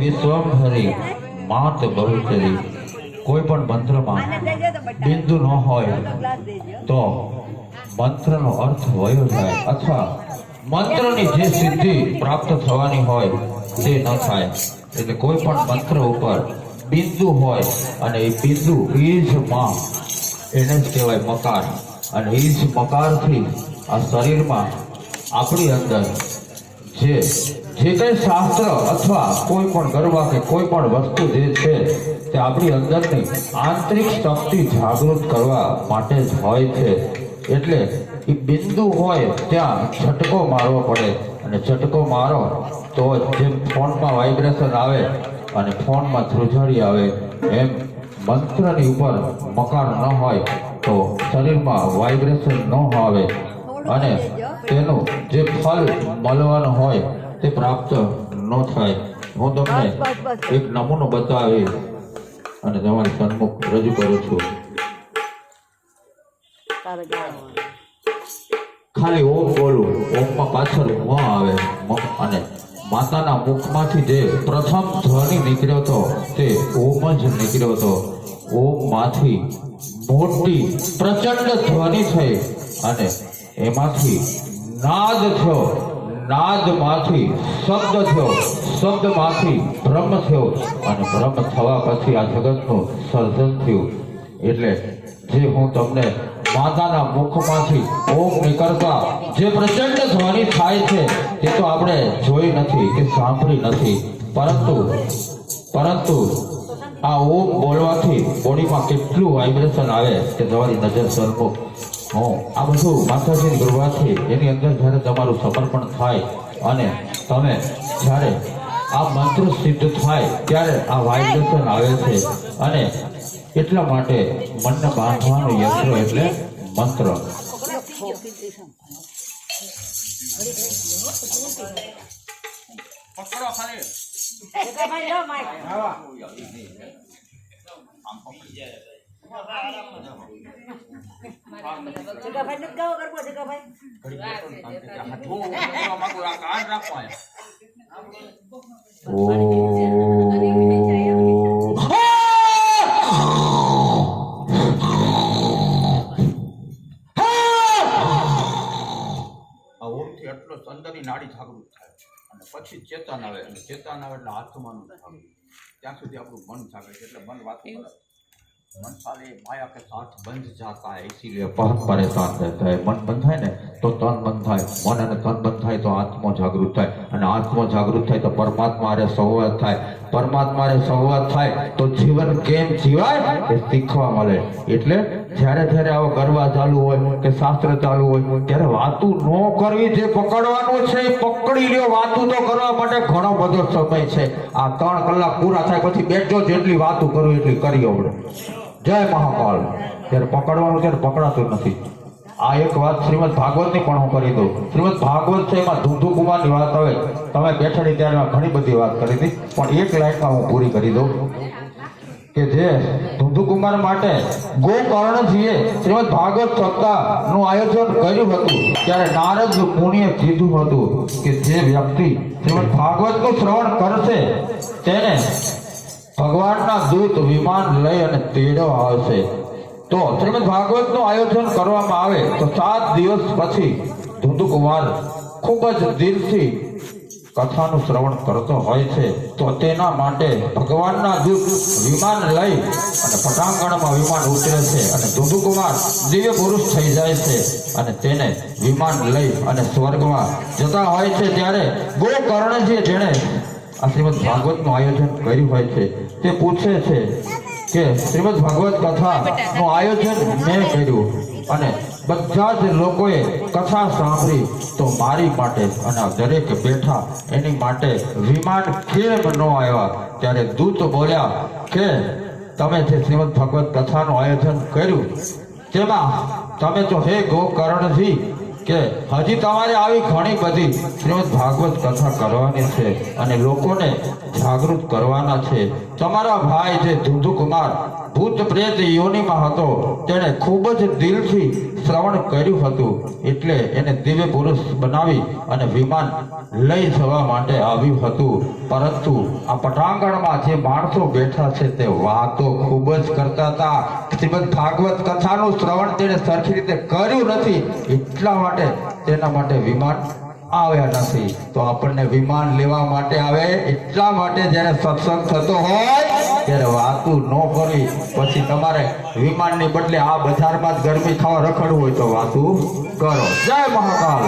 વિશ્વંભરી માત બહુચરી કોઈ પણ મંત્રમાં બિંદુ ન હોય તો મંત્રનો અર્થ વયો જાય અથવા મંત્રની જે સિદ્ધિ પ્રાપ્ત થવાની હોય તે ન થાય. એટલે કોઈ પણ મંત્ર ઉપર બિંદુ હોય અને એ બિંદુ બીજમાં એને જ કહેવાય મકાર. અને એ જ મકારથી આ શરીરમાં આપણી અંદર જે કંઈ શાસ્ત્ર અથવા કોઈ પણ ગરબા કે કોઈ પણ વસ્તુ જે છે તે આપણી અંદરની આંતરિક શક્તિ જાગૃત કરવા માટે જ હોય છે. એટલે એ બિંદુ હોય ત્યાં ઝટકો મારવો પડે અને ઝટકો મારો તો જેમ ફોનમાં વાઇબ્રેશન આવે અને ફોનમાં ધ્રુજારી આવે એમ મંત્રની ઉપર મકાન ન હોય તો શરીરમાં વાઇબ્રેશન ન આવે અને તેનું જે ફલ મળવાનું હોય તે પ્રાપ્ત ન થાય. હું તમને એક નમૂનો બતાવી અને તમારી સન્મુખ રજૂ કરું છું. ખાલી ઓમ બોલું, ઓમમાં પાછળ મ આવે અને માતાના મુખમાંથી જે પ્રથમ ધ્વનિ નીકળ્યો હતો તે ઓમ જ નીકળ્યો હતો. ઓમમાંથી મોટી પ્રચંડ ધ્વનિ થઈ અને એમાંથી નાદ થયો, નાદમાંથી શબ્દ થયો, શબ્દમાંથી બ્રહ્મ થયો અને બ્રહ્મ થવા પછી આ જગતનું સર્જન થયું. એટલે જે હું તમને માતાના મુખમાંથી ઓમ નીકળતા જે પ્રચંડ ધ્વનિ થાય છે તે તો આપણે જોઈ નથી કે સાંભળી નથી, પરંતુ આ ઓમ બોલવાથી બોડીમાં કેટલું વાઇબ્રેશન આવે કે તમારી નજર સન્મુખ આ બધું માતાજીની કૃપાથી એની અંદર જ્યારે તમારું સમર્પણ થાય અને તમે જ્યારે આ મંત્ર સિદ્ધ થાય ત્યારે આ વાઇબ્રેશન આવે છે. અને એટલા માટે મનને બાંધવાનું યંત્ર એટલે મંત્ર. અંદરની નાડી જાગૃત થાય અને પછી ચેતન આવે અને ચેતન આવે એટલે આત્માનું જાગૃત. ત્યાં સુધી આપણું મન જાગે છે. એટલે મન વાતો કરે, मन साले माया के साथ बंध जाता है, इसीलिए बहुत परेशान रहता है. मन बंध થાય ને તો તન બંધ થાય, મન અને તન બંધ થાય તો આત્મા જાગૃત થાય અને આત્મા જાગૃત થાય તો પરમાત્મા હારે સંવાદ થાય, પરમાત્મા હારે સંવાદ થાય તો જીવન કેમ જીવાય એ શીખવા મળે. એટલે જ્યારે આવો ગરબા ચાલુ હોય કે શાસ્ત્ર ચાલુ હોય ત્યારે વાતું ન કરવી, જે પકડવાનું છે એ પકડી લ્યો. વાતું તો કરવા માટે ઘણો બધો સમય છે. આ 3 કલાક પૂરા થાય પછી બેઠો જેટલી વાતું કરવી એટલી કરી આપણે. જય મહાકાલ. ત્યારે પકડવાનું ત્યારે પકડાતું નથી. આ એક વાત શ્રીમદ ભાગવતની પણ હું કરી દઉં. શ્રીમદ ભાગવત છે એમાં ધુંધુકુમારની વાત આવે, તમે બેઠડી ત્યારે ઘણી બધી વાત કરી હતી પણ એક લાઈનમાં હું પૂરી કરી દઉં કે જે ધુંધુકુમાર માટે ગોકર્ણજીએ શ્રીમદ ભાગવત સપ્તાહનું આયોજન કર્યું હતું ત્યારે નારદ મુનિએ કીધું હતું કે જે વ્યક્તિ શ્રીમદ ભાગવતનું શ્રવણ કરશે તેને ભગવાનના દૂત વિમાન લઈ અને તેડો આવશે. તો શ્રીમદ ભાગવતનું આયોજન કરવામાં આવે તો 7 દિવસ પછી ધુંધુકુમાર ખૂબ જ દિલથી કથાનું શ્રવણ કરતો હોય છે. તો તેના માટે ભગવાનના દૂત વિમાન લઈ અને પટાંગણમાં વિમાન ઉતરે છે અને ધુંધુકુમાર દિવ્ય પુરુષ થઈ જાય છે અને તેને વિમાન લઈ અને સ્વર્ગમાં જતા હોય છે. ત્યારે ગોકર્ણજી જેણે આ શ્રીમદ ભાગવતનું આયોજન કર્યું હોય છે તે પૂછે છે કે શ્રીમદ ભાગવત કથાનું આયોજન મેં કર્યું અને બધા જ લોકોએ કથા સાંભળી તો મારી માટે અને દરેક બેઠા એની માટે વિમાન કેમ ન આવ્યા? ત્યારે દૂત બોલ્યા કે તમે જે શ્રીમદ ભાગવત કથાનું આયોજન કર્યું તેમાં તમે તો હે ગોકર્ણજી કે હજી તમારે આવી ઘણી બધી શ્રીમદ ભાગવત કથા કરવાની છે અને લોકોને જાગૃત કરવાના છે. તમારા ભાઈ જે ધુંધુકુમાર ભૂત પ્રેત યોનિમાં હતો તેણે ખૂબ જ દિલથી શ્રવણ કર્યું હતું એટલે એને દિવ્ય પુરુષ બનાવી અને વિમાન લઈ જવા માટે આવ્યું હતું. પરંતુ આ પટાંગણમાં જે માણસો બેઠા છે તે વાતો ખૂબ જ કરતા હતા. શ્રીમદ ભાગવત કથાનું શ્રવણ તેને સરખી રીતે કર્યું નથી, એટલા માટે તેના માટે વિમાન આવ્યા નથી. તો આપણને વિમાન લેવા માટે આવે એટલા માટે જ્યારે સત્સંગ થતો હોય ત્યારે વાતું ન કરવી. પછી તમારે વિમાનની બદલે આ બજારમાં જ ગરમી ખાવા રખડવું હોય તો વાતું કરો. જય મહાકાલ.